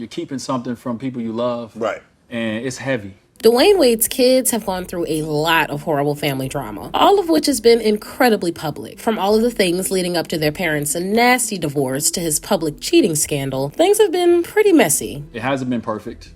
you're keeping something from people you love. Right. And it's heavy. Dwyane Wade's kids have gone through a lot of horrible family drama, all of which has been incredibly public. From all of the things leading up to their parents' nasty divorce to his public cheating scandal, things have been pretty messy. It hasn't been perfect.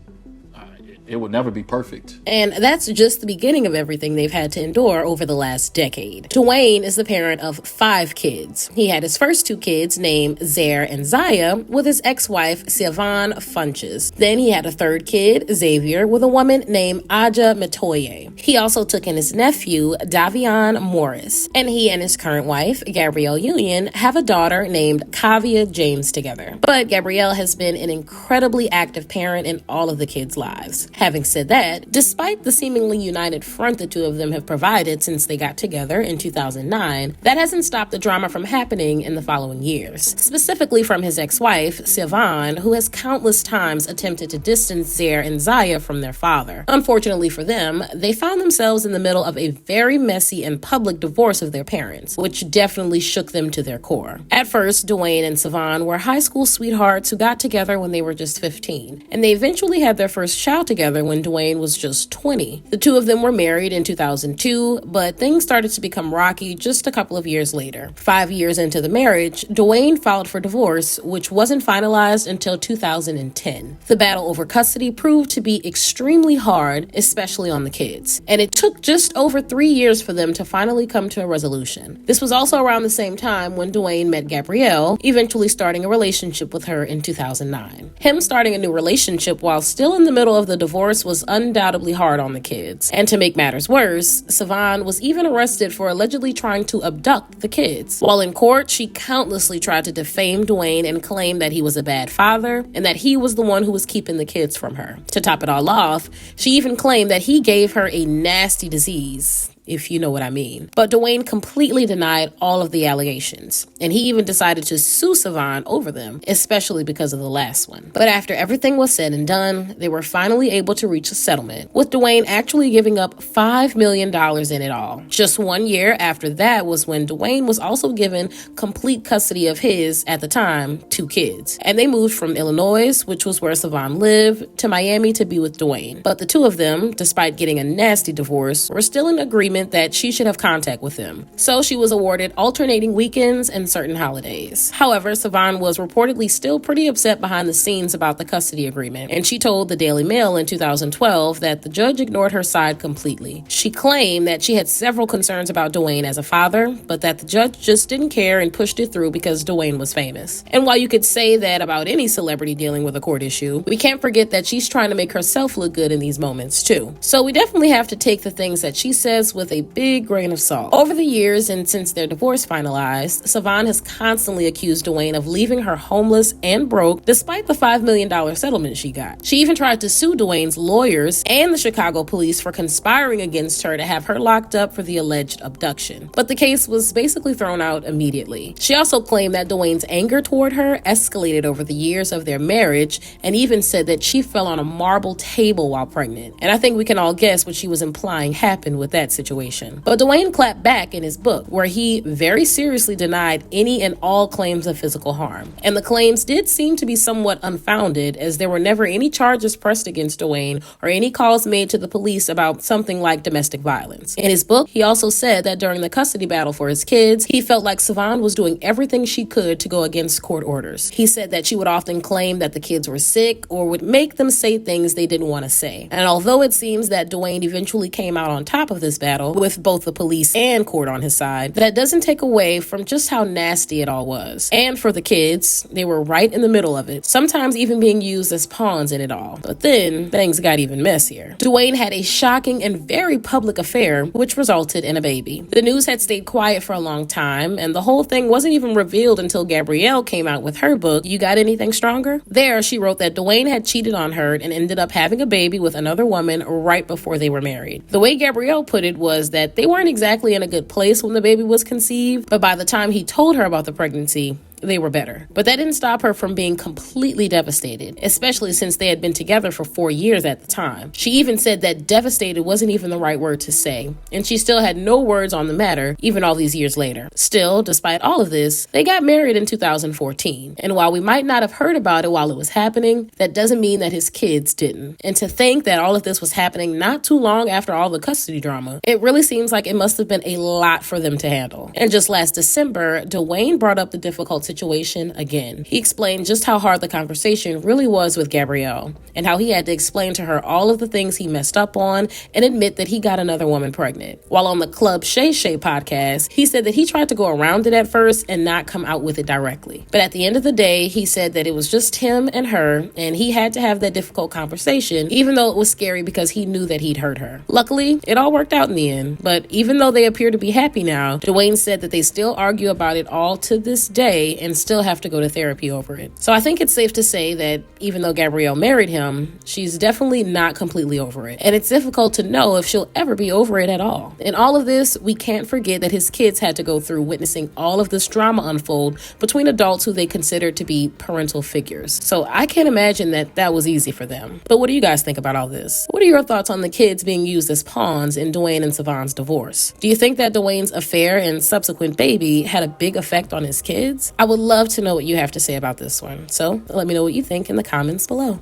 It will never be perfect. And that's just the beginning of everything they've had to endure over the last decade. Dwayne is the parent of 5 kids. He had his first 2 kids named Zaire and Zaya with his ex-wife, Siobhan Funches. Then he had a 3rd kid, Xavier, with a woman named Aja Matoye. He also took in his nephew, Davion Morris. And he and his current wife, Gabrielle Union, have a daughter named Kavia James together. But Gabrielle has been an incredibly active parent in all of the kids' lives. Having said that, despite the seemingly united front the two of them have provided since they got together in 2009, that hasn't stopped the drama from happening in the following years. Specifically from his ex-wife, Siobhan, who has countless times attempted to distance Zaire and Zaya from their father. Unfortunately for them, they found themselves in the middle of a very messy and public divorce of their parents, which definitely shook them to their core. At first, Dwayne and Siobhan were high school sweethearts who got together when they were just 15, and they eventually had their first child together when Dwayne was just 20. The two of them were married in 2002, but things started to become rocky just a couple of years later. 5 years into the marriage, Dwayne filed for divorce, which wasn't finalized until 2010. The battle over custody proved to be extremely hard, especially on the kids, and it took just over 3 years for them to finally come to a resolution. This was also around the same time when Dwayne met Gabrielle, eventually starting a relationship with her in 2009. Him starting a new relationship while still in the middle of the divorce was undoubtedly hard on the kids. And to make matters worse, Siobhan was even arrested for allegedly trying to abduct the kids. While in court, she countlessly tried to defame Dwayne and claim that he was a bad father and that he was the one who was keeping the kids from her. To top it all off, she even claimed that he gave her a nasty disease, if you know what I mean. But Dwayne completely denied all of the allegations, and he even decided to sue Siobhan over them, especially because of the last one. But after everything was said and done, they were finally able to reach a settlement, with Dwayne actually giving up $5 million in it all. Just 1 year after that was when Dwayne was also given complete custody of his, at the time, 2 kids. And they moved from Illinois, which was where Siobhan lived, to Miami to be with Dwayne. But the two of them, despite getting a nasty divorce, were still in agreement that she should have contact with him. So she was awarded alternating weekends and certain holidays. However, Siobhan was reportedly still pretty upset behind the scenes about the custody agreement, and she told the Daily Mail in 2012 that the judge ignored her side completely. She claimed that she had several concerns about Dwayne as a father, but that the judge just didn't care and pushed it through because Dwayne was famous. And while you could say that about any celebrity dealing with a court issue, we can't forget that she's trying to make herself look good in these moments too. So we definitely have to take the things that she says with a big grain of salt. Over the years, and since their divorce finalized, Siobhan has constantly accused Dwayne of leaving her homeless and broke despite the $5 million settlement she got. She even tried to sue Dwayne's lawyers and the Chicago police for conspiring against her to have her locked up for the alleged abduction. But the case was basically thrown out immediately. She also claimed that Dwayne's anger toward her escalated over the years of their marriage, and even said that she fell on a marble table while pregnant. And I think we can all guess what she was implying happened with that situation. But Dwayne clapped back in his book, where he very seriously denied any and all claims of physical harm. And the claims did seem to be somewhat unfounded, as there were never any charges pressed against Dwayne or any calls made to the police about something like domestic violence. In his book, he also said that during the custody battle for his kids, he felt like Siobhan was doing everything she could to go against court orders. He said that she would often claim that the kids were sick or would make them say things they didn't want to say. And although it seems that Dwayne eventually came out on top of this battle, with both the police and court on his side, that doesn't take away from just how nasty it all was. And for the kids, they were right in the middle of it, sometimes even being used as pawns in it all. But then, things got even messier. Dwayne had a shocking and very public affair, which resulted in a baby. The news had stayed quiet for a long time, and the whole thing wasn't even revealed until Gabrielle came out with her book, You Got Anything Stronger? There, she wrote that Dwayne had cheated on her and ended up having a baby with another woman right before they were married. The way Gabrielle put it was that they weren't exactly in a good place when the baby was conceived, but by the time he told her about the pregnancy, they were better. But that didn't stop her from being completely devastated, especially since they had been together for 4 years at the time. She even said that devastated wasn't even the right word to say, and she still had no words on the matter, even all these years later. Still, despite all of this, they got married in 2014. And while we might not have heard about it while it was happening, that doesn't mean that his kids didn't. And to think that all of this was happening not too long after all the custody drama, it really seems like it must have been a lot for them to handle. And just last December, Dwayne brought up the difficult situation again. He explained just how hard the conversation really was with Gabrielle, and how he had to explain to her all of the things he messed up on and admit that he got another woman pregnant. While on the Club Shay Shay podcast, he said that he tried to go around it at first and not come out with it directly. But at the end of the day, he said that it was just him and her, and he had to have that difficult conversation, even though it was scary because he knew that he'd hurt her. Luckily, it all worked out in the end, but even though they appear to be happy now, Dwayne said that they still argue about it all to this day and still have to go to therapy over it. So I think it's safe to say that even though Gabrielle married him, she's definitely not completely over it. And it's difficult to know if she'll ever be over it at all. In all of this, we can't forget that his kids had to go through witnessing all of this drama unfold between adults who they considered to be parental figures. So I can't imagine that that was easy for them. But what do you guys think about all this? What are your thoughts on the kids being used as pawns in Dwayne and Savon's divorce? Do you think that Dwayne's affair and subsequent baby had a big effect on his kids? I would love to know what you have to say about this one. So let me know what you think in the comments below.